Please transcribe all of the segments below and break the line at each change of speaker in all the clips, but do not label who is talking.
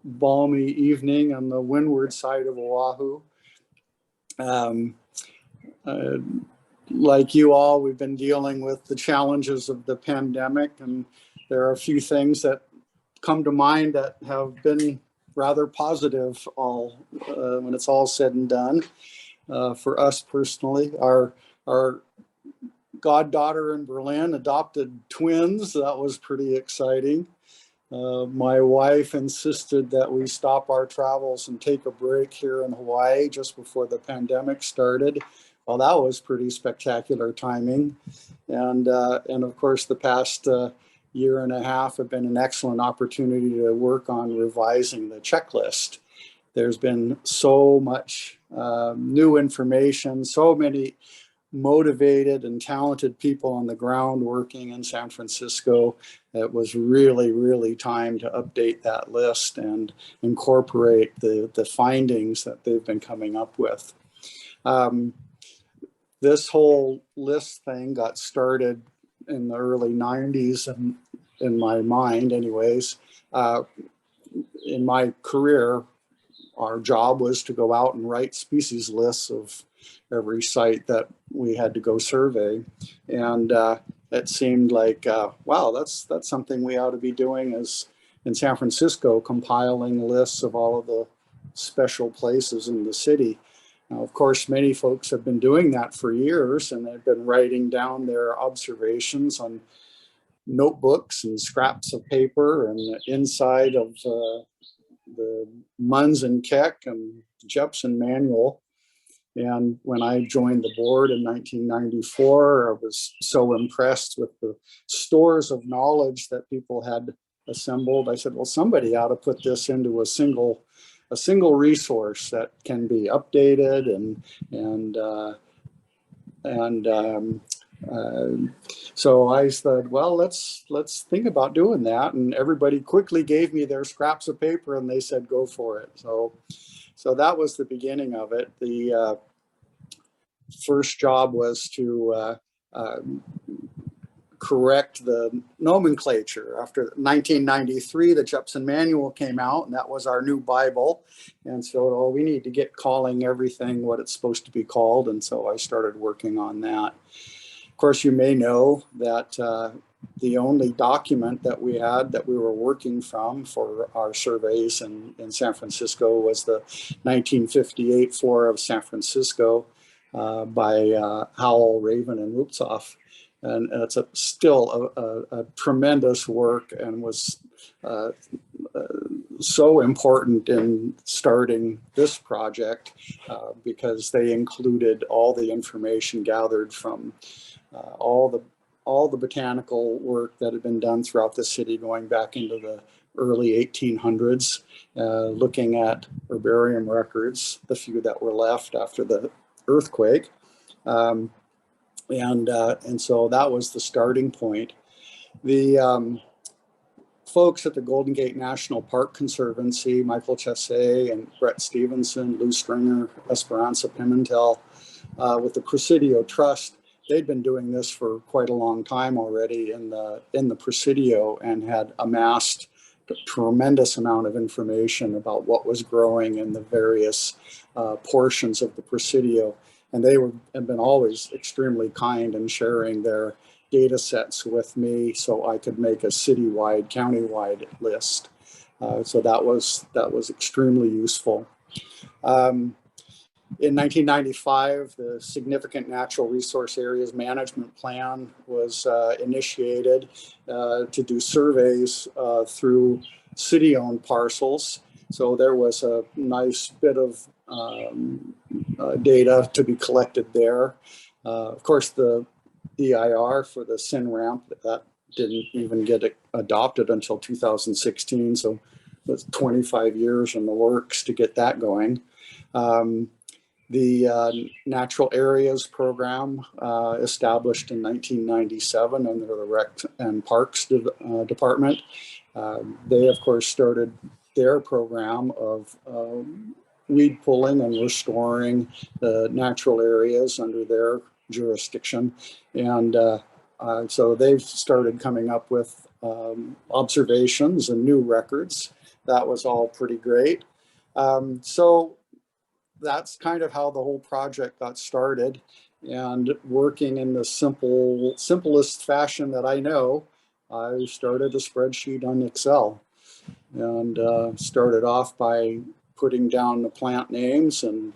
balmy evening on the windward side of Oahu. Like you all, we've been dealing with the challenges of the pandemic, and there are a few things that come to mind that have been rather positive when it's all said and done. For us personally, our goddaughter in Berlin adopted twins. That was pretty exciting. My wife insisted that we stop our travels and take a break here in Hawaii just before the pandemic started. Well, that was pretty spectacular timing. And of course, the past year and a half have been an excellent opportunity to work on revising the checklist. There's been so much new information, so many motivated and talented people on the ground working in San Francisco. It was really, really time to update that list and incorporate the findings that they've been coming up with. This whole list thing got started in the early 90s, and in my mind anyways. In my career, our job was to go out and write species lists of every site that we had to go survey. And it seemed like, wow, that's something we ought to be doing as in San Francisco, compiling lists of all of the special places in the city. Now, of course, many folks have been doing that for years, and they've been writing down their observations on notebooks and scraps of paper and the inside of the Munns and Keck and Jepson manual. And when I joined the board in 1994, I was so impressed with the stores of knowledge that people had assembled. I said, well, somebody ought to put this into a single resource that can be updated so I said, well, let's think about doing that. And everybody quickly gave me their scraps of paper and they said, go for it. So that was the beginning of it. The first job was to correct the nomenclature. After 1993, the Jepson Manual came out, and that was our new Bible. And so we need to get calling everything what it's supposed to be called. And so I started working on that. Of course, you may know that the only document that we had that we were working from for our surveys in San Francisco was the 1958 Flora of San Francisco by Howell, Raven, and Rupzoff. And it's still a tremendous work, and was so important in starting this project because they included all the information gathered from all the botanical work that had been done throughout the city going back into the early 1800s, looking at herbarium records, the few that were left after the earthquake. And so that was the starting point. The folks at the Golden Gate National Park Conservancy, Michael Chesay and Brett Stevenson, Lou Stringer, Esperanza Pimentel, with the Presidio Trust, they'd been doing this for quite a long time already in the Presidio, and had amassed a tremendous amount of information about what was growing in the various portions of the Presidio. And they have been always extremely kind in sharing their data sets with me so I could make a citywide, countywide list. So that was extremely useful. In 1995, the Significant Natural Resource Areas Management Plan was initiated to do surveys through city-owned parcels. So there was a nice bit of data to be collected there. Of course, the EIR for the Sin Ramp, that didn't even get adopted until 2016. So it was 25 years in the works to get that going. The Natural Areas Program, established in 1997 under the Rec and Parks Department. They, of course, started their program of weed pulling and restoring the natural areas under their jurisdiction. And so they've started coming up with observations and new records. that was all pretty great. So that's kind of how the whole project got started, and working in the simplest fashion that I know, I started a spreadsheet on Excel, and started off by putting down the plant names and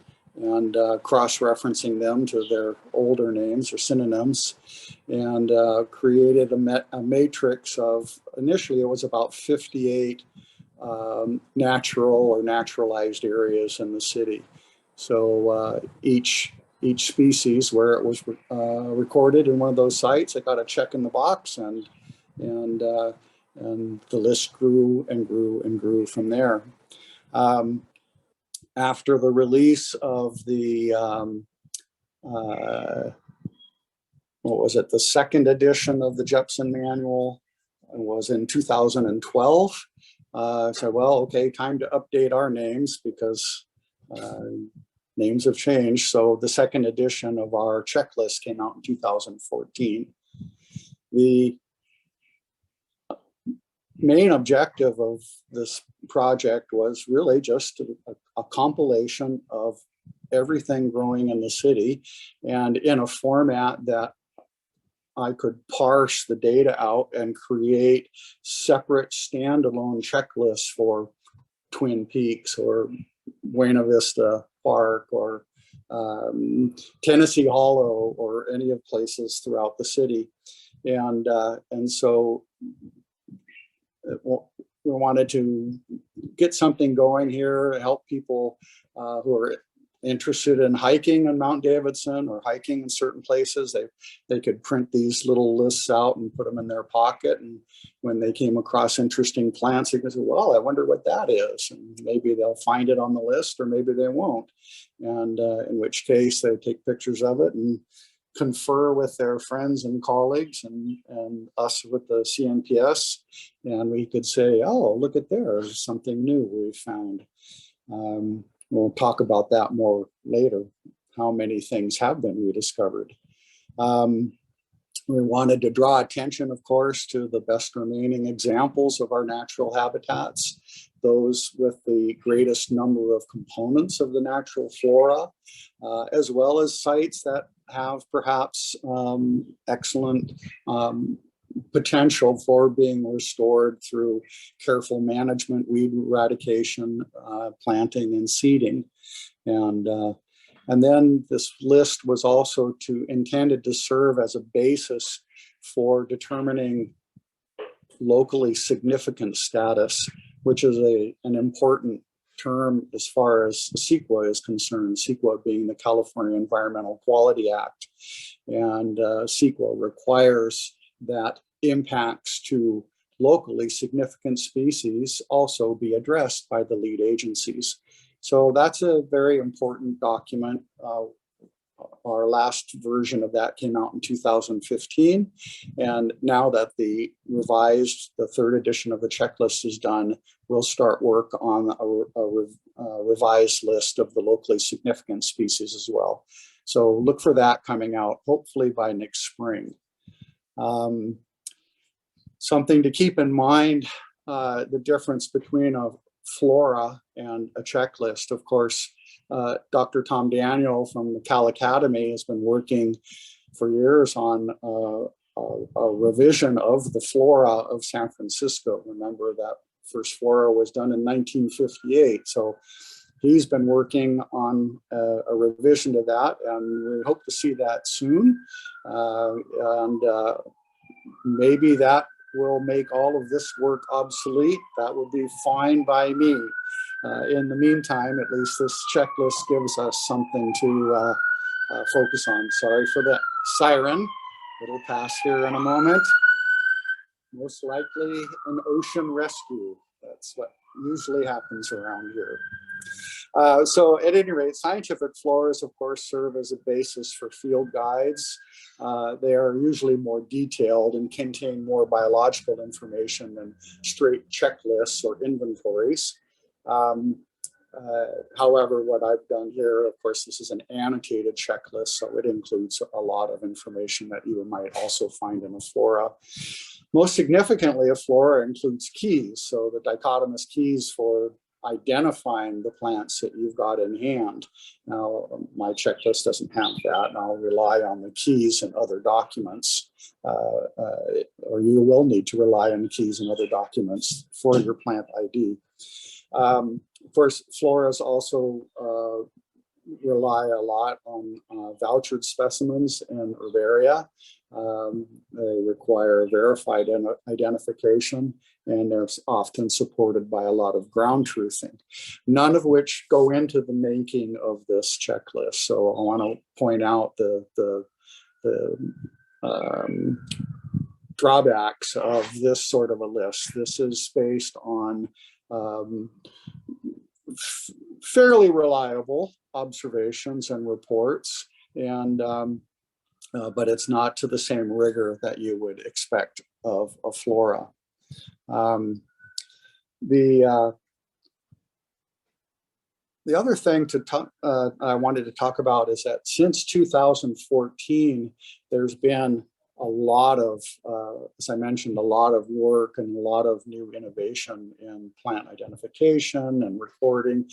cross-referencing them to their older names or synonyms, and created a matrix of, initially it was about 58 natural or naturalized areas in the city. So each species where it was recorded in one of those sites, I got a check in the box, and the list grew and grew and grew from there. After the release of the what was it, the second edition of the Jepson manual was in 2012. So, well, okay, time to update our names, because names have changed. So the second edition of our checklist came out in 2014. The main objective of this project was really just a compilation of everything growing in the city, and in a format that I could parse the data out and create separate standalone checklists for Twin Peaks or Buena Vista Park or Tennessee Hollow or any of places throughout the city. And so we wanted to get something going here, help people who are interested in hiking on Mount Davidson or hiking in certain places. They could print these little lists out and put them in their pocket, and when they came across interesting plants, they could say, well, I wonder what that is, and maybe they'll find it on the list or maybe they won't, and in which case they take pictures of it and confer with their friends and colleagues and us with the CNPS, and we could say, oh, look at there's something new we found. We'll talk about that more later, how many things have been rediscovered. We wanted to draw attention, of course, to the best remaining examples of our natural habitats, those with the greatest number of components of the natural flora, as well as sites that have perhaps excellent potential for being restored through careful management, weed eradication, planting, and seeding. And then this list was also intended to serve as a basis for determining locally significant status, which is an important term as far as CEQA is concerned, CEQA being the California Environmental Quality Act. And CEQA requires that impacts to locally significant species also be addressed by the lead agencies. So that's a very important document. Our last version of that came out in 2015. And now that the third edition of the checklist is done, we'll start work on a revised list of the locally significant species as well. So look for that coming out, hopefully by next spring. Something to keep in mind, the difference between a flora and a checklist. Of course, Dr. Tom Daniel from the Cal Academy has been working for years on a revision of the flora of San Francisco. Remember that first flora was done in 1958. So he's been working on a revision to that, and we hope to see that soon. Maybe that will make all of this work obsolete. That would be fine by me. In the meantime, at least this checklist gives us something to focus on. Sorry for the siren. It'll pass here in a moment. Most likely an ocean rescue. That's what usually happens around here. So at any rate, scientific floras, of course, serve as a basis for field guides. They are usually more detailed and contain more biological information than straight checklists or inventories. However, what I've done here, of course, this is an annotated checklist, so it includes a lot of information that you might also find in a flora. Most significantly, a flora includes keys, so the dichotomous keys for identifying the plants that you've got in hand. Now, my checklist doesn't have that, and I'll rely on the keys and other documents, or you will need to rely on the keys and other documents for your plant ID. Of course, floras also rely a lot on vouchered specimens and herbaria. They require verified identification, and they're often supported by a lot of ground truthing, none of which go into the making of this checklist. So I want to point out the drawbacks of this sort of a list. This is based on fairly reliable observations and reports, and but it's not to the same rigor that you would expect of a flora. The other thing I wanted to talk about is that since 2014, there's been a lot of, as I mentioned, a lot of work and a lot of new innovation in plant identification and recording.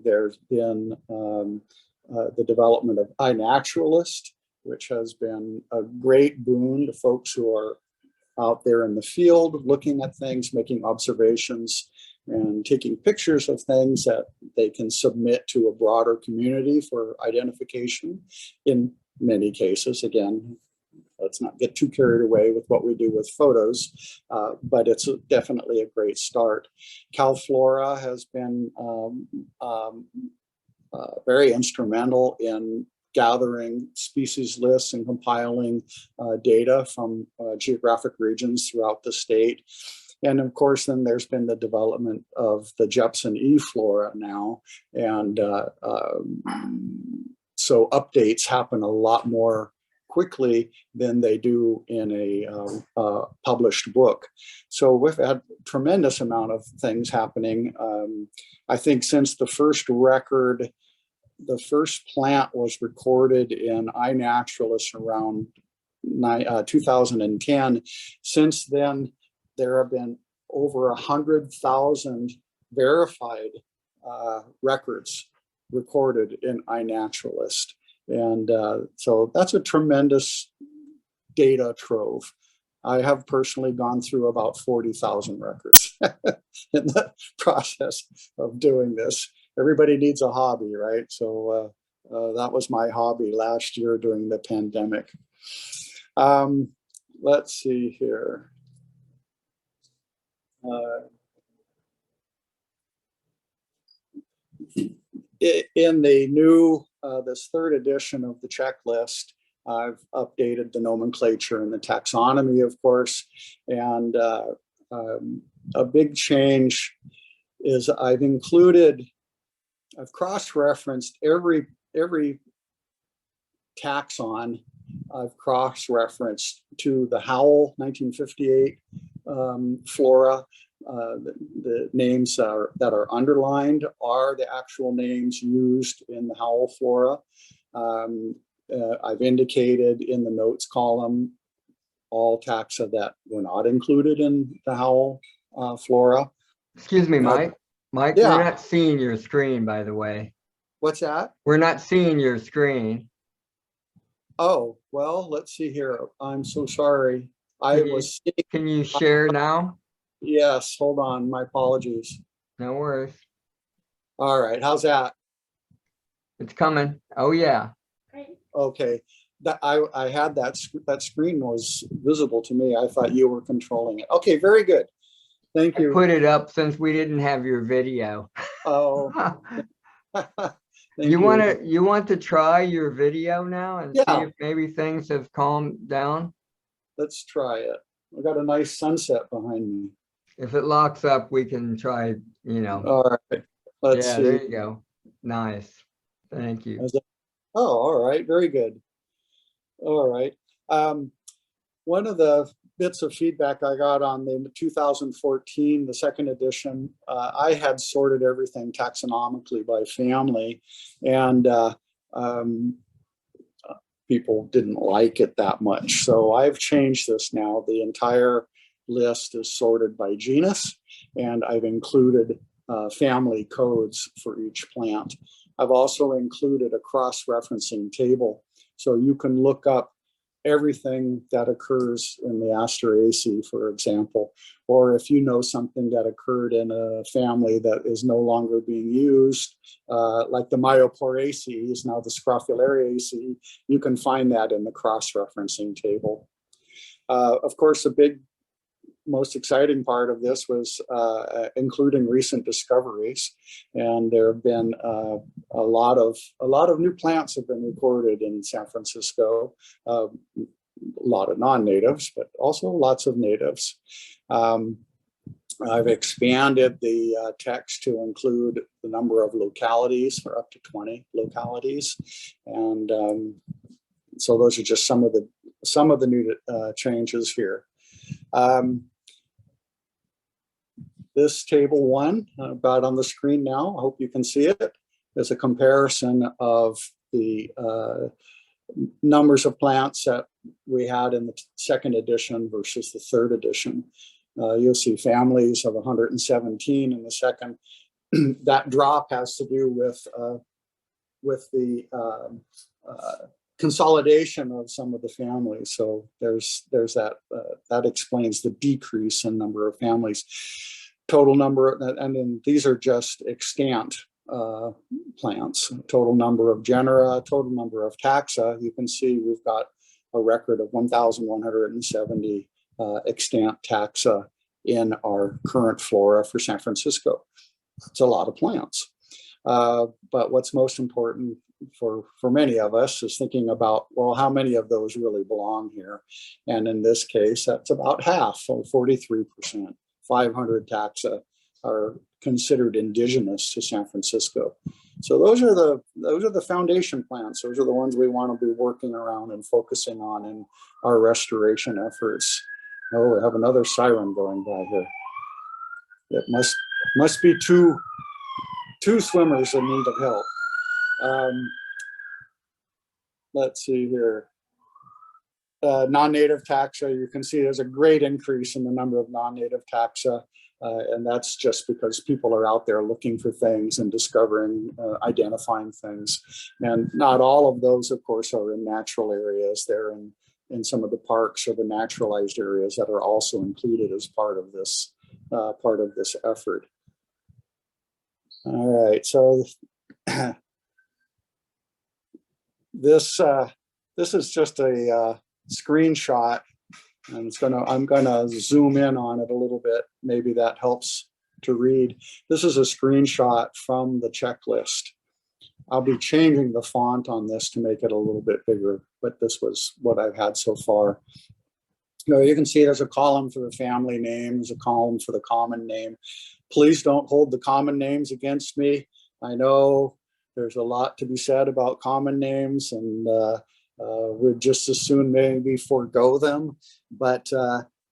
There's been the development of iNaturalist, which has been a great boon to folks who are out there in the field looking at things, making observations, and taking pictures of things that they can submit to a broader community for identification. In many cases, again, let's not get too carried away with what we do with photos, but it's definitely a great start. Calflora has been very instrumental in gathering species lists and compiling data from geographic regions throughout the state. And of course, then there's been the development of the Jepson eFlora now. And so updates happen a lot more quickly than they do in a published book. So we've had a tremendous amount of things happening. I think since the first record, the first plant was recorded in iNaturalist around 2010. Since then, there have been over 100,000 verified records recorded in iNaturalist. And so that's a tremendous data trove. I have personally gone through about 40,000 records in the process of doing this. Everybody needs a hobby, right? So that was my hobby last year during the pandemic. Let's see here. In the new, this third edition of the checklist, I've updated the nomenclature and the taxonomy, of course, and a big change is I've cross-referenced every taxon. I've cross-referenced to the Howell 1958 flora. The names that are underlined are the actual names used in the Howell flora. I've indicated in the notes column all taxa that were not included in the Howell flora.
Excuse me, Mike. Mike,
yeah.
We're not seeing your screen, by the way.
What's that?
We're not seeing your screen.
Oh, well, let's see here. I'm so sorry.
Can you share now?
Yes, hold on. My apologies.
No worries.
All right, how's that?
It's coming. Oh, yeah.
Okay. I had that screen was visible to me. I thought you were controlling it. Okay, very good. Thank you.
I put it up since we didn't have your video.
Oh.
You want to try your video now and see if maybe things have calmed down? Let's
try it. I got a nice sunset behind me.
If it locks up, we can try,
All right. Let's see.
There you go. Nice. Thank you.
Oh, all right. Very good. All right. One of the bits of feedback I got on the 2014, the second edition. I had sorted everything taxonomically by family, and people didn't like it that much. So I've changed this now. The entire list is sorted by genus, and I've included family codes for each plant. I've also included a cross-referencing table, so you can look up everything that occurs in the Asteraceae, for example, or if you know something that occurred in a family that is no longer being used, like the Myoporaceae is now the Scrophulariaceae, you can find that in the cross-referencing table. Of course, the big, most exciting part of this was including recent discoveries, and there have been a lot of new plants have been recorded in San Francisco. A lot of non-natives, but also lots of natives. I've expanded the text to include the number of localities, for up to 20 localities, and so those are just some of the new changes here. This table 1, about on the screen now, I hope you can see it, is a comparison of the numbers of plants that we had in the second edition versus the third edition. You'll see families of 117 in the second. That drop has to do with the consolidation of some of the families. So there's that, that explains the decrease in number of families. Total number, and then these are just extant plants. Total number of genera, total number of taxa. You can see we've got a record of 1,170 extant taxa in our current flora for San Francisco. It's a lot of plants. But what's most important for many of us is thinking about, well, how many of those really belong here? And in this case, that's about half, so 43%. 500 taxa are considered indigenous to San Francisco. So those are the foundation plants. Those are the ones we want to be working around and focusing on in our restoration efforts. Oh, we have another siren going by here. It must be two swimmers in need of help. Let's see here. Non-native taxa, you can see there's a great increase in the number of non-native taxa, and that's just because people are out there looking for things and discovering, identifying things. And not all of those, of course, are in natural areas. They're in some of the parks or the naturalized areas that are also included as part of this effort. All right, so this is just a screenshot, and I'm gonna zoom in on it a little bit. Maybe that helps to read. This is a screenshot from the checklist. I'll be changing the font on this to make it a little bit bigger, but this was what I've had so far. You can see there's a column for the family name, there's a column for the common name. Please don't hold the common names against me. I know there's a lot to be said about common names, and we'd just as soon maybe forego them, but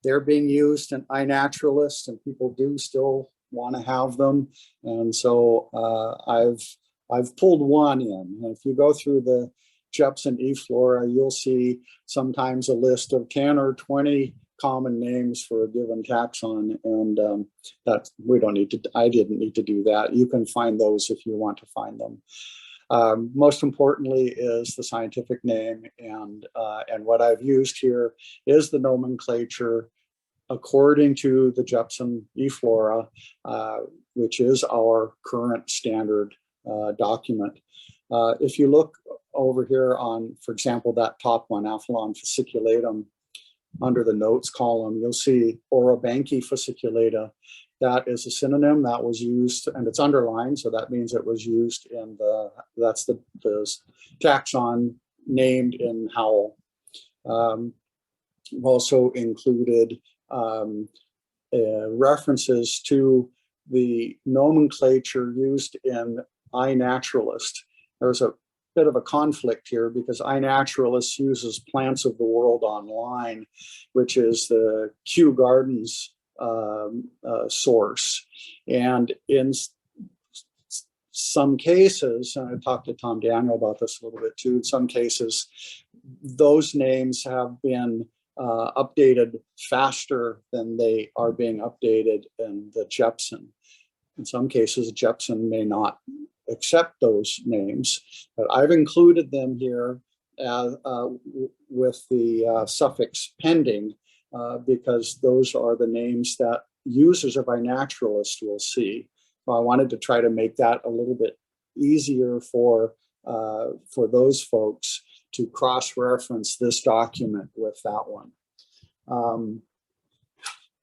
they're being used in iNaturalist, and people do still want to have them. And so I've pulled one in. And if you go through the Jepson eFlora, you'll see sometimes a list of 10 or 20 common names for a given taxon, and that we don't need to. I didn't need to do that. You can find those if you want to find them. Most importantly is the scientific name, and what I've used here is the nomenclature according to the Jepson eFlora, which is our current standard document. If you look over here on, for example, that top one, Aphyllon fasciculatum, under the notes column, you'll see Orobanche fasciculata. That is a synonym that was used, and it's underlined, so that means it was used in that's the taxon named in Howell. We've also included references to the nomenclature used in iNaturalist. There's bit of a conflict here because iNaturalist uses Plants of the World Online, which is the Kew Gardens source. And in some cases, and I talked to Tom Daniel about this a little bit too, in some cases, those names have been updated faster than they are being updated in the Jepson. In some cases, Jepson may not accept those names, but I've included them here with the suffix pending because those are the names that users of iNaturalist will see. So I wanted to try to make that a little bit easier for those folks to cross-reference this document with that one.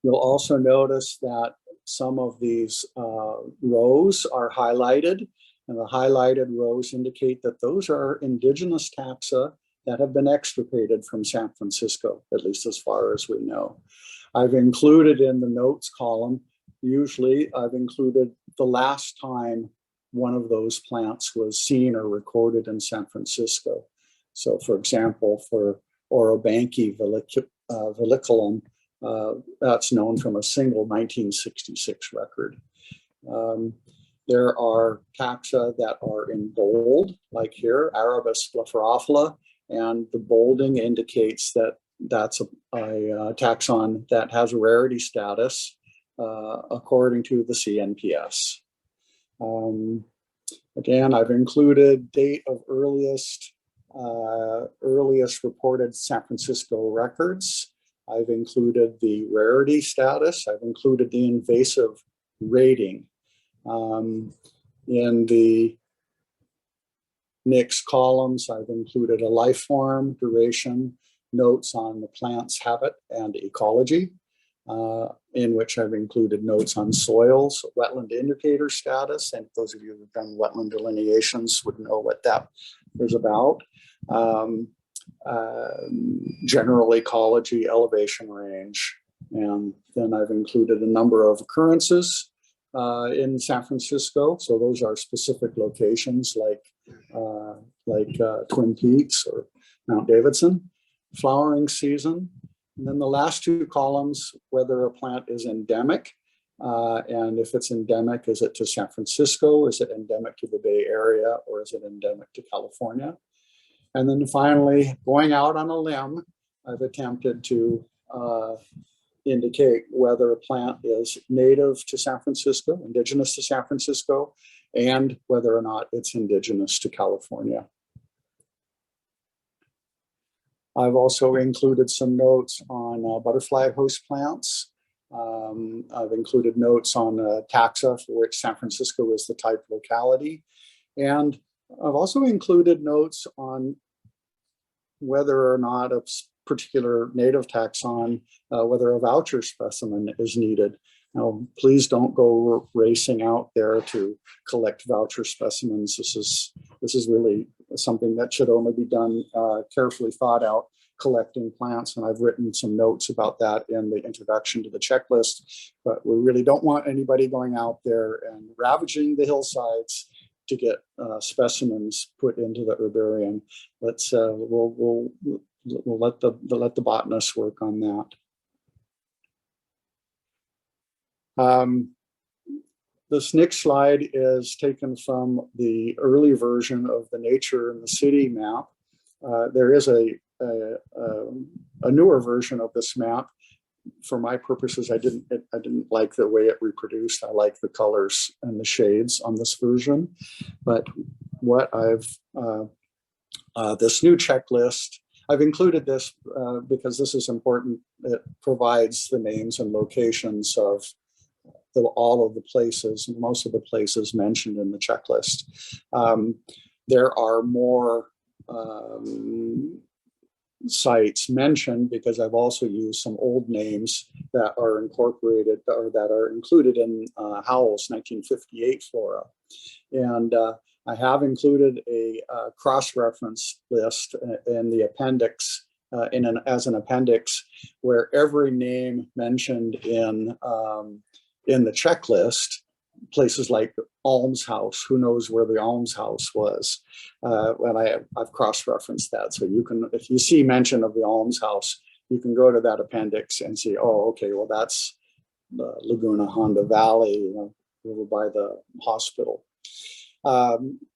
You'll also notice that some of these rows are highlighted, and the highlighted rows indicate that those are indigenous taxa that have been extirpated from San Francisco, at least as far as we know. I've included in the notes column, usually I've included the last time one of those plants was seen or recorded in San Francisco. So for example, for Orobanche veliculum, that's known from a single 1966 record. There are taxa that are in bold, like here, Arabis blephorophila, and the bolding indicates that that's a taxon that has a rarity status according to the CNPS. Again, I've included date of earliest reported San Francisco records. I've included the rarity status. I've included the invasive rating. In the next columns, I've included a life form, duration, notes on the plant's habit and ecology, in which I've included notes on soils, wetland indicator status, and those of you who've done wetland delineations would know what that is about. General ecology, elevation range, and then I've included a number of occurrences in San Francisco. So those are specific locations like Twin Peaks or Mount Davidson. Flowering season, and then the last two columns, whether a plant is endemic, and if it's endemic, is it to San Francisco, is it endemic to the Bay Area, or is it endemic to California? And then finally, going out on a limb, I've attempted to indicate whether a plant is native to San Francisco, indigenous to San Francisco, and whether or not it's indigenous to California. I've also included some notes on butterfly host plants. I've included notes on taxa for which San Francisco is the type locality. And I've also included notes on whether or not a particular native taxon, whether a voucher specimen is needed. Now, please don't go racing out there to collect voucher specimens. This is really something that should only be done carefully thought out, collecting plants. And I've written some notes about that in the introduction to the checklist, but we really don't want anybody going out there and ravaging the hillsides to get specimens put into the herbarium. We'll let the botanists work on that. This next slide is taken from the early version of the Nature in the City map. There is a newer version of this map. For my purposes, I didn't like the way it reproduced. I like the colors and the shades on this version. But what this new checklist, I've included this because this is important. It provides the names and locations of all of the places, most of the places mentioned in the checklist. There are more sites mentioned because I've also used some old names that are incorporated or that are included in Howell's 1958 flora. And I have included a cross-reference list in the appendix, as an appendix, where every name mentioned in the checklist places like Almshouse. Who knows where the Almshouse was? And I've cross-referenced that. So you can, if you see mention of the Almshouse, you can go to that appendix and see, oh, okay, well, that's the Laguna Honda Valley, you know, over by the hospital.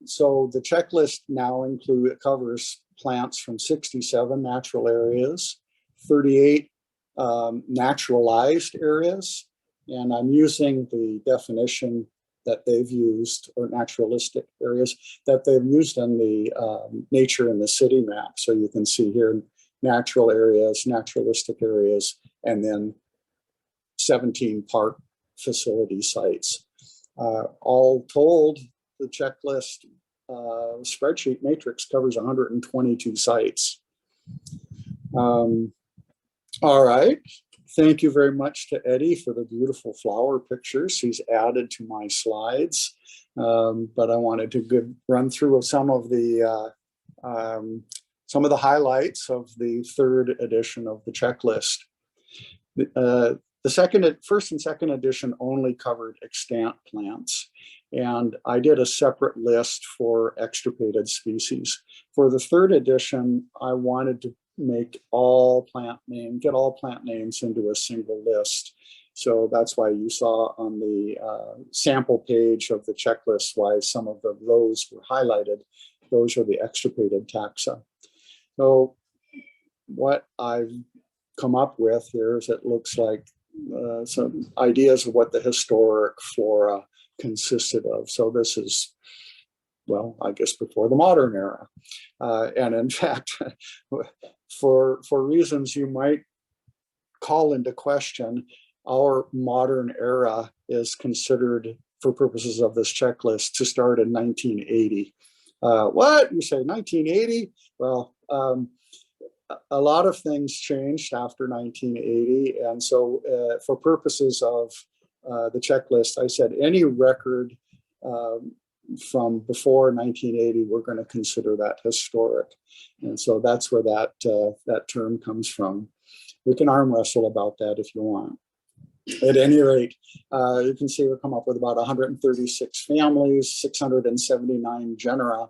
So the checklist now covers plants from 67 natural areas, 38 naturalized areas, and I'm using the definition that they've used, or naturalistic areas that they've used in the nature in the city map. So you can see here natural areas, naturalistic areas, and then 17 park facility sites. All told, the checklist spreadsheet matrix covers 122 sites. All right. Thank you very much to Eddie for the beautiful flower pictures he's added to my slides. But I wanted to run through some of the highlights of the third edition of the checklist. The first and second edition only covered extant plants, and I did a separate list for extirpated species. For the third edition, I wanted to make get all plant names into a single list. So that's why you saw on the sample page of the checklist why some of the rows were highlighted. Those are the extirpated taxa. So what I've come up with here is it looks like some ideas of what the historic flora consisted of. So this is, well, I guess before the modern era. And in fact, for reasons you might call into question, our modern era is considered, for purposes of this checklist, to start in 1980. What? You say 1980? Well, a lot of things changed after 1980. And so for purposes of the checklist, I said any record from before 1980, we're going to consider that historic. And so that's where that term comes from. We can arm wrestle about that if you want. At any rate, you can see we come up with about 136 families, 679 genera,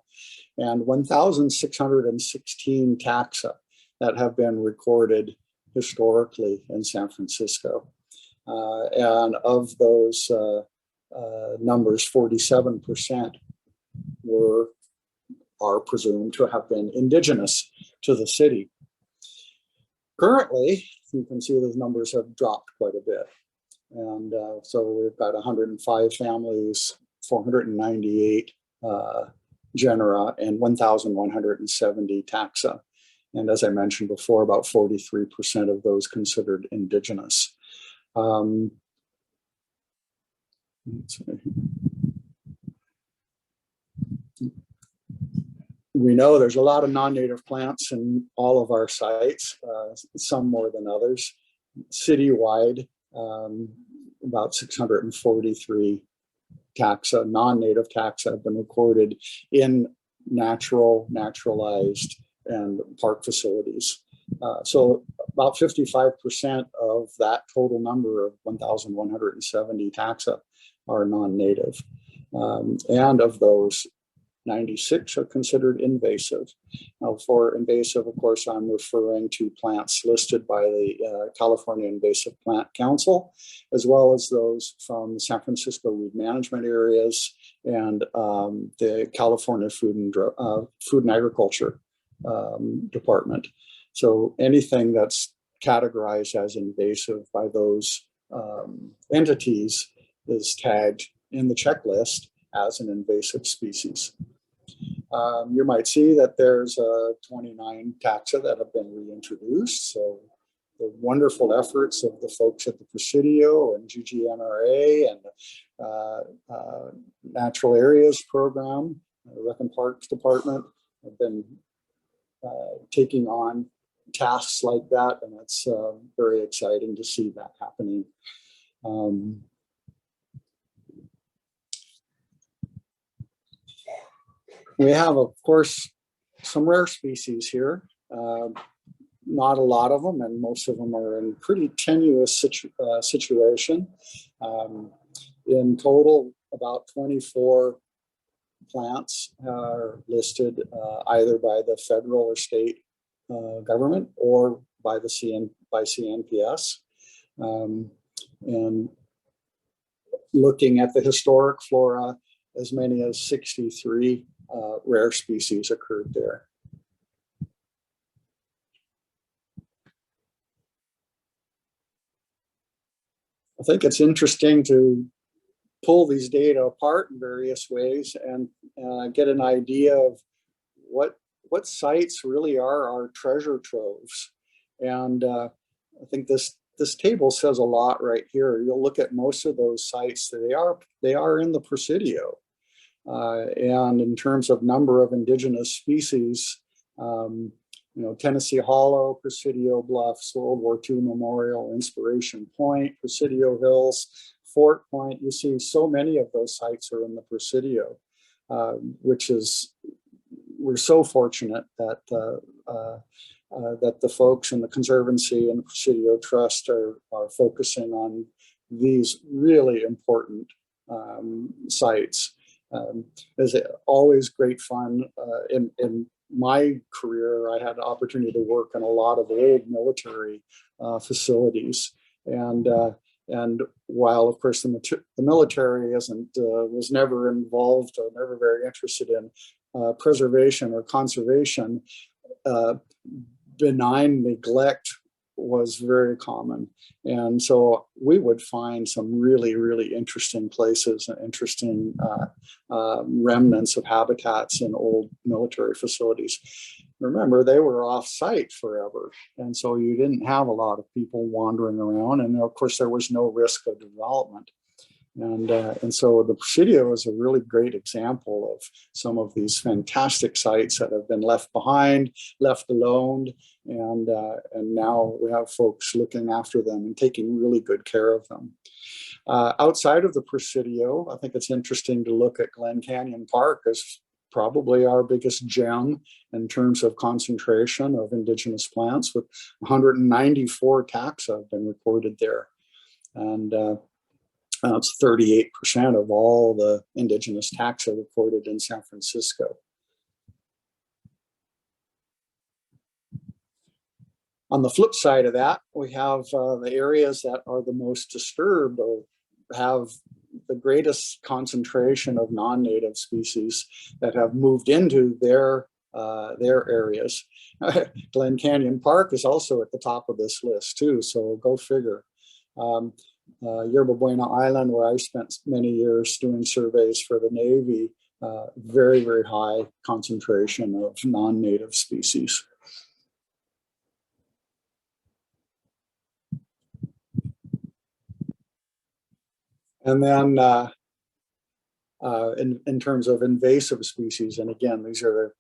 and 1,616 taxa that have been recorded historically in San Francisco. And of those numbers, 47% are presumed to have been indigenous to the city. Currently, you can see those numbers have dropped quite a bit. And so we've got 105 families, 498 genera, and 1,170 taxa. And as I mentioned before, about 43% of those considered indigenous. We know there's a lot of non-native plants in all of our sites, some more than others. Citywide, about 643 taxa, non-native taxa have been recorded in naturalized, and park facilities. So about 55% of that total number of 1,170 taxa are non-native. And of those, 96 are considered invasive. Now, for invasive, of course, I'm referring to plants listed by the California Invasive Plant Council, as well as those from the San Francisco weed management areas and the California Food and Agriculture Department. So anything that's categorized as invasive by those entities is tagged in the checklist as an invasive species. You might see that there's 29 taxa that have been reintroduced. So the wonderful efforts of the folks at the Presidio and GGNRA and Natural Areas Program, the Rec and Parks Department, have been taking on tasks like that, and it's very exciting to see that happening. We have, of course, some rare species here. Not a lot of them, and most of them are in pretty tenuous situation. In total, about 24 plants are listed either by the federal or state government or by the CNPS. And looking at the historic flora, as many as 63 rare species occurred there. I think it's interesting to pull these data apart in various ways and get an idea of what sites really are our treasure troves. And I think this table says a lot right here. You'll look at most of those sites, they are in the Presidio. And in terms of number of indigenous species, Tennessee Hollow, Presidio Bluffs, World War II Memorial, Inspiration Point, Presidio Hills, Fort Point. You see so many of those sites are in the Presidio, which is, we're so fortunate that that the folks in the Conservancy and the Presidio Trust are focusing on these really important sites. It's always great fun. In my career, I had the opportunity to work in a lot of old military facilities, and while of course the military was never involved or never very interested in preservation or conservation, benign neglect was very common. And so we would find some really, really interesting places and interesting remnants of habitats in old military facilities. Remember, they were off site forever. And so you didn't have a lot of people wandering around. And of course, there was no risk of development. And so the Presidio is a really great example of some of these fantastic sites that have been left behind, left alone, and now we have folks looking after them and taking really good care of them. Outside of the Presidio, I think it's interesting to look at Glen Canyon Park as probably our biggest gem in terms of concentration of indigenous plants, with 194 taxa have been recorded there. And it's 38% of all the indigenous taxa recorded in San Francisco. On the flip side of that, we have the areas that are the most disturbed or have the greatest concentration of non-native species that have moved into their areas. Glen Canyon Park is also at the top of this list too, so go figure. Yerba Buena Island, where I spent many years doing surveys for the Navy, very, very high concentration of non-native species. And then in terms of invasive species, and again, these are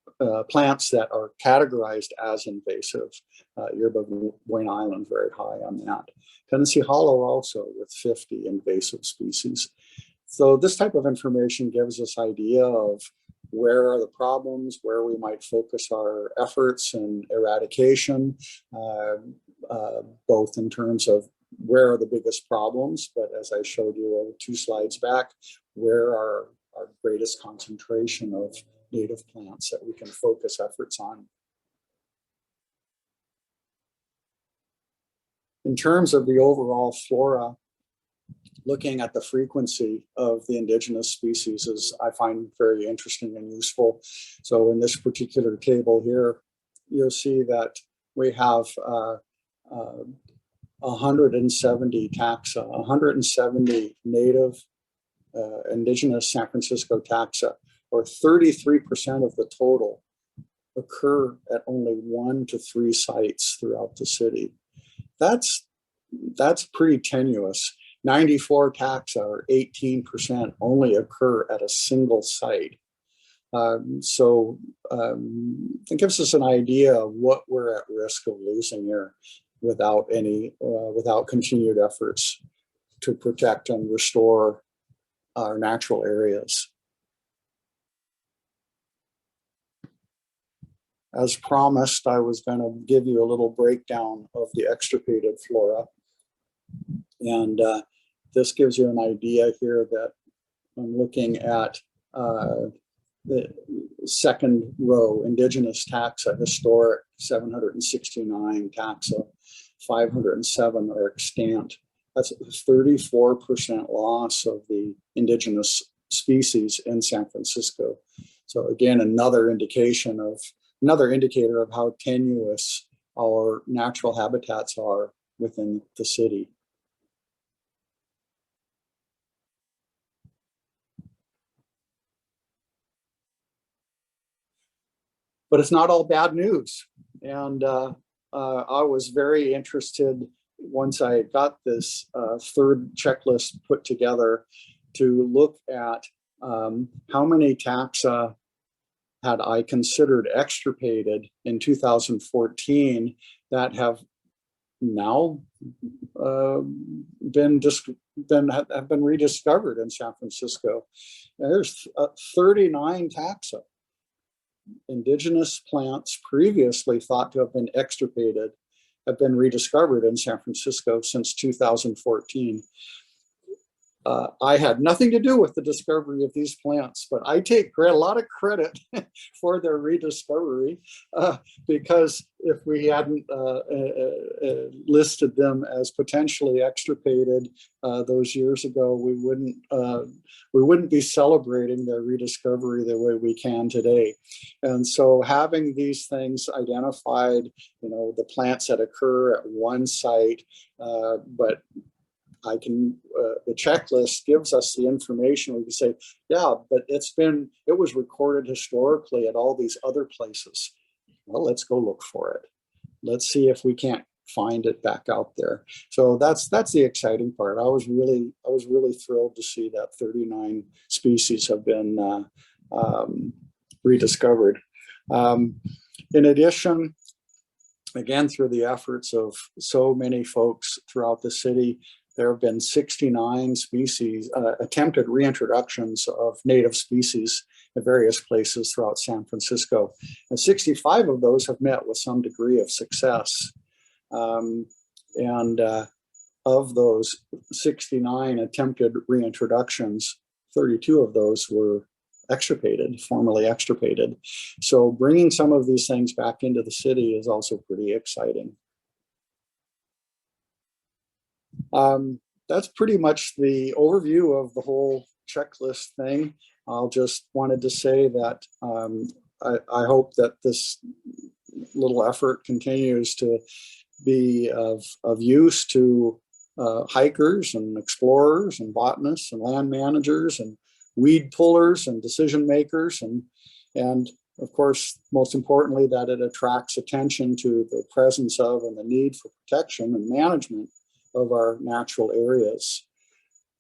plants that are categorized as invasive. Yerba Buena Island, very high on that. Tennessee Hollow also with 50 invasive species. So this type of information gives us idea of where are the problems, where we might focus our efforts and eradication, both in terms of where are the biggest problems, but as I showed you 2 slides back, where are our greatest concentration of native plants that we can focus efforts on. In terms of the overall flora, looking at the frequency of the indigenous species is, I find, very interesting and useful. So in this particular table here, you'll see that we have 170 taxa, 170 native indigenous San Francisco taxa, or 33% of the total, occur at only 1 to 3 sites throughout the city. That's pretty tenuous. 94 taxa, or 18%, only occur at a single site. So it gives us an idea of what we're at risk of losing here without continued efforts to protect and restore our natural areas. As promised, I was going to give you a little breakdown of the extirpated flora. And this gives you an idea here that I'm looking at the second row, Indigenous taxa, historic 769 taxa, 507 are extant. That's a 34% loss of the indigenous species in San Francisco. So again, another indicator of how tenuous our natural habitats are within the city. But it's not all bad news. And I was very interested once I got this third checklist put together to look at how many taxa had I considered extirpated in 2014 that have now been rediscovered in San Francisco. Now, there's 39 taxa. Indigenous plants previously thought to have been extirpated have been rediscovered in San Francisco since 2014. I had nothing to do with the discovery of these plants, but I take a lot of credit for their rediscovery because if we hadn't listed them as potentially extirpated those years ago, we wouldn't be celebrating their rediscovery the way we can today. And so having these things identified, the plants that occur at one site, but the checklist gives us the information. We can say, yeah, but it was recorded historically at all these other places. Well, let's go look for it. Let's see if we can't find it back out there. So that's the exciting part. I was really thrilled to see that 39 species have been rediscovered. In addition, again, through the efforts of so many folks throughout the city, there have been 69 species, attempted reintroductions of native species at various places throughout San Francisco. And 65 of those have met with some degree of success. And of those 69 attempted reintroductions, 32 of those were formally extirpated. So bringing some of these things back into the city is also pretty exciting. That's pretty much the overview of the whole checklist thing. I'll just wanted to say that I hope that this little effort continues to be of use to hikers and explorers and botanists and land managers and weed pullers and decision makers, and of course, most importantly, that it attracts attention to the presence of and the need for protection and management of our natural areas.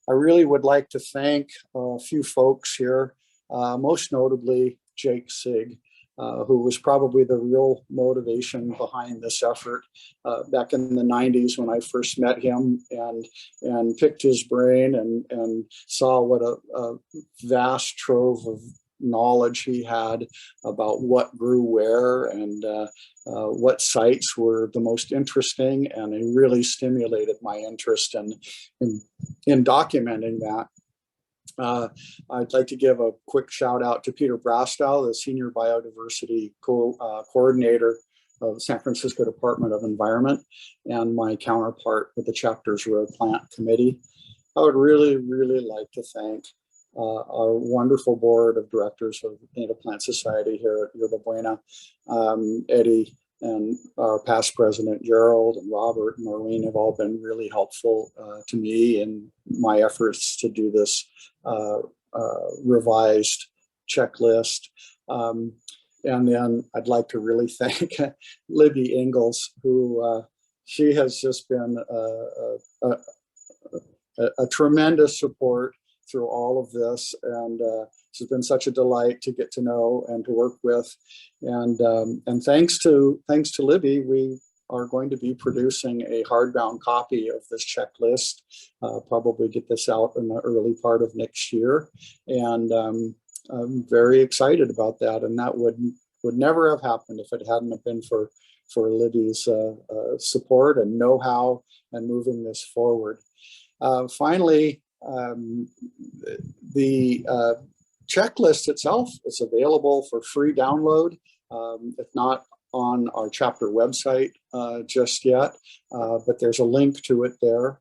I really would like to thank a few folks here, most notably Jake Sigg, who was probably the real motivation behind this effort back in the 90s when I first met him and picked his brain and saw what a vast trove of knowledge he had about what grew where and what sites were the most interesting, and it really stimulated my interest in documenting that. I'd like to give a quick shout out to Peter Brastow, the Senior Biodiversity Coordinator of the San Francisco Department of Environment, and my counterpart with the chapter's Road Plant Committee. I would really, really like to thank our wonderful board of directors of the Native Plant Society here at Yerba Buena, Eddie and our past president, Gerald, and Robert and Maureen have all been really helpful to me in my efforts to do this revised checklist. And then I'd like to really thank Libby Ingalls, who she has just been a tremendous support through all of this, and it's been such a delight to get to know and to work with. And thanks to Libby, we are going to be producing a hardbound copy of this checklist. Probably get this out in the early part of next year, and I'm very excited about that. And that would never have happened if it hadn't been for Libby's support and know-how and moving this forward. Finally, the checklist itself is available for free download. If not on our chapter website just yet, but there's a link to it there.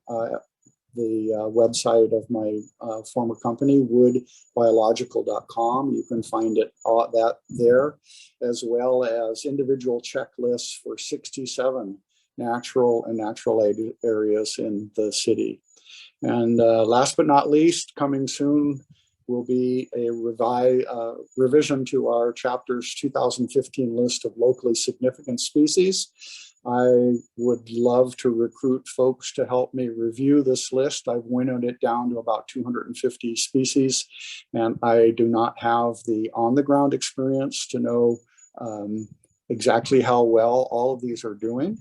The website of my former company, woodbiological.com. You can find it that there, as well as individual checklists for 67 natural and natural aid areas in the city. And last but not least, coming soon will be a revision to our chapter's 2015 list of locally significant species. I would love to recruit folks to help me review this list. I've winnowed it down to about 250 species, and I do not have the on-the-ground experience to know exactly how well all of these are doing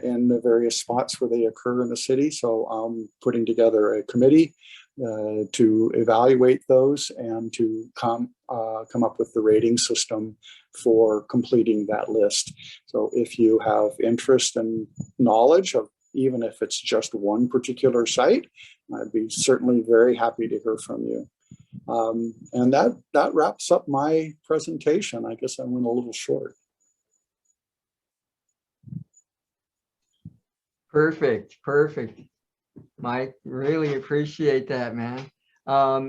in the various spots where they occur in the city. So I'm putting together a committee to evaluate those and to come up with the rating system for completing that list. So if you have interest and knowledge of, even if it's just one particular site, I'd be certainly very happy to hear from you. And that wraps up my presentation. I guess I went a little short.
Perfect, perfect. Mike, really appreciate that, man. I'm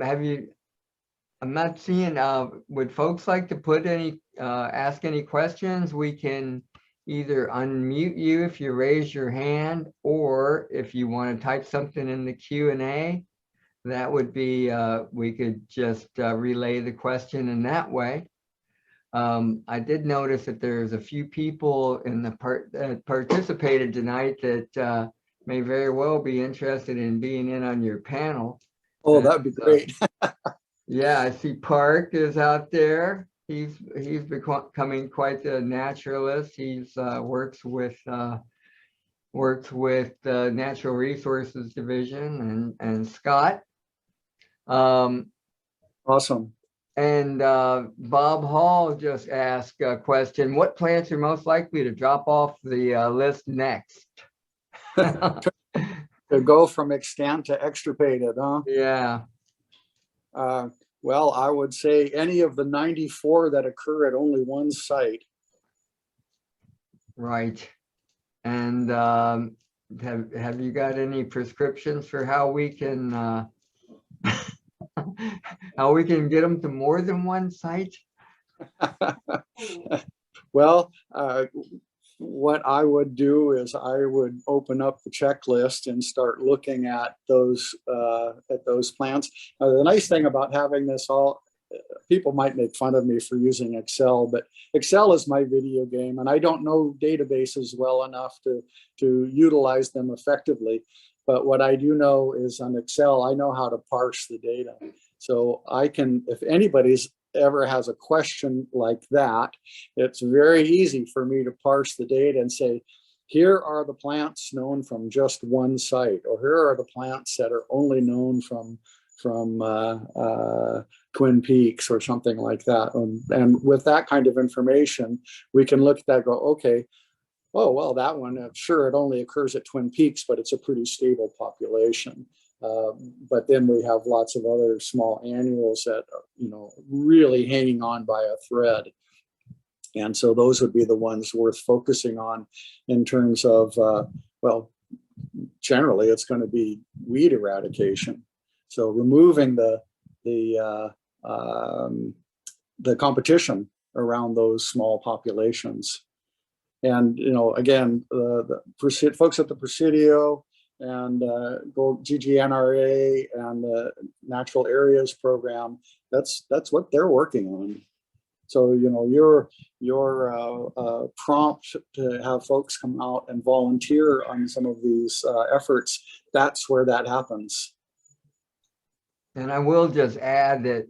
not seeing, would folks like to put any, ask any questions? We can either unmute you if you raise your hand, or if you want to type something in the Q&A, that would be, we could just relay the question in that way. I did notice that there's a few people in the that participated tonight that may very well be interested in being in on your panel.
Oh, that'd be great.
Yeah, I see Park is out there. He's becoming quite the naturalist. He's works with the Natural Resources Division, and Scott.
Awesome.
And Bob Hall just asked a question: what plants are most likely to drop off the list next?
To go from extant to extirpated, huh?
Yeah.
Well, I would say any of the 94 that occur at only one site.
Right. And have you got any prescriptions for how we can how we can get them to more than one site?
Well, what I would do is I would open up the checklist and start looking at those plants. The nice thing about having this all, people might make fun of me for using Excel, but Excel is my video game, and I don't know databases well enough to utilize them effectively. But what I do know is on Excel, I know how to parse the data. So I can, if anybody's ever has a question like that, it's very easy for me to parse the data and say, here are the plants known from just one site, or here are the plants that are only known from Twin Peaks or something like that. And with that kind of information, we can look at that and go, okay, oh, well, that one, sure, it only occurs at Twin Peaks, but it's a pretty stable population. But then we have lots of other small annuals that are, really hanging on by a thread. And so those would be the ones worth focusing on in terms of, well, generally it's going to be weed eradication. So removing the competition around those small populations. And, again, the folks at the Presidio and GGNRA and the Natural Areas Program, that's what they're working on. So, your prompt to have folks come out and volunteer on some of these efforts, that's where that happens.
And I will just add that,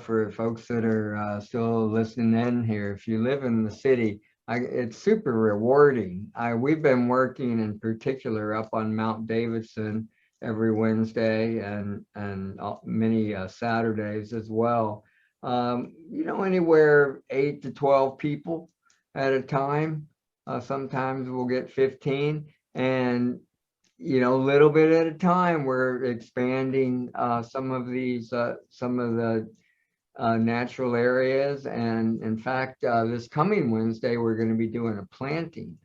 for folks that are still listening in here, if you live in the city, it's super rewarding. We've been working in particular up on Mount Davidson every Wednesday and many Saturdays as well. Anywhere 8 to 12 people at a time. Sometimes we'll get 15, and you know, a little bit at a time, we're expanding some of these, some of the natural areas. And in fact, this coming Wednesday, we're going to be doing a planting,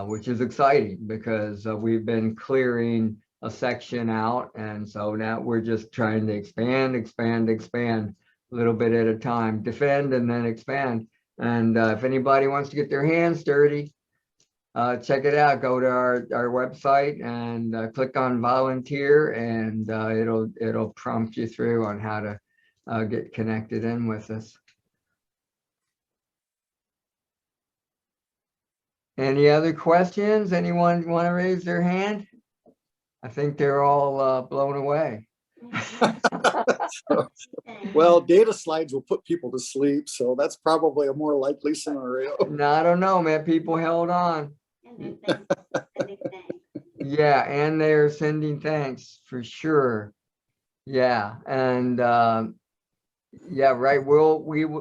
which is exciting because we've been clearing a section out. And so now we're just trying to expand a little bit at a time, defend and then expand. And if anybody wants to get their hands dirty, check it out. Go to our website and click on volunteer, and it'll prompt you through on how to get connected in with us. Any other questions? Anyone want to raise their hand? I think they're all blown away.
Well, data slides will put people to sleep, so that's probably a more likely scenario.
No, I don't know, man. People held on.
And then thanks.
Yeah, and they're sending thanks for sure. Yeah, and yeah, right.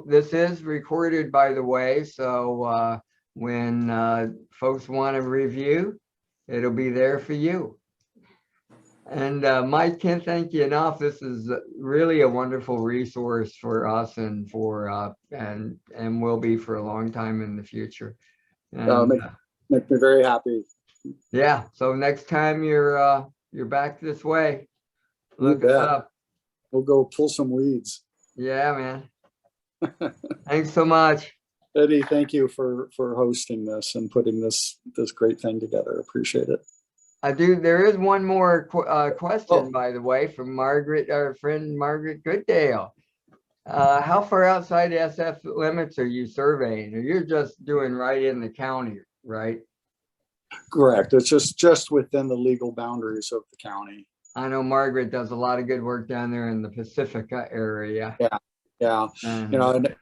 This is recorded, by the way, so when folks want to review, it'll be there for you. And Mike, can't thank you enough. This is really a wonderful resource for us and for and will be for a long time in the future. And,
make me very happy.
yeah, so next time you're back this way, look us up.
We'll go pull some weeds.
Yeah, man. Thanks so much.
Eddie, thank you for hosting this and putting this great thing together. Appreciate it.
There is one more question, by the way, from Margaret, our friend Margaret Gooddale. How far outside SF limits are you surveying? Or you're just doing right in the county, right?
Correct. It's just within the legal boundaries of the county.
I know Margaret does a lot of good work down there in the Pacifica area.
Yeah. You know, and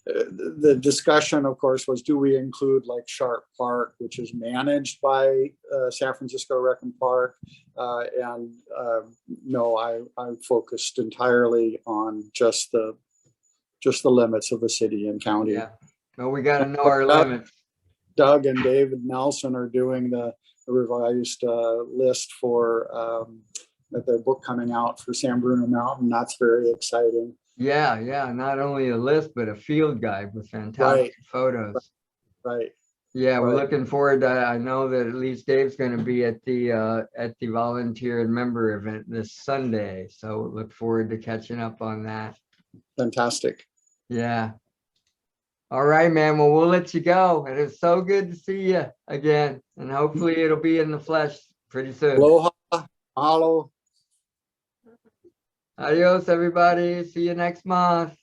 the discussion, of course, was, do we include like Sharp Park, which is managed by San Francisco Rec and Park? No, I focused entirely on just the limits of the city and county.
Yeah. Well, we got to know our limits.
Doug and David Nelson are doing the revised list for the book coming out for San Bruno Mountain. That's very exciting.
Yeah, not only a list, but a field guide with fantastic photos.
Right.
Yeah, we're looking forward to. I know that at least Dave's going to be at the volunteer and member event this Sunday, so look forward to catching up on that.
Fantastic.
Yeah. All right, man. Well, we'll let you go. It is so good to see you again, and hopefully it'll be in the flesh pretty soon.
Aloha, mahalo.
Adios, everybody. See you next month.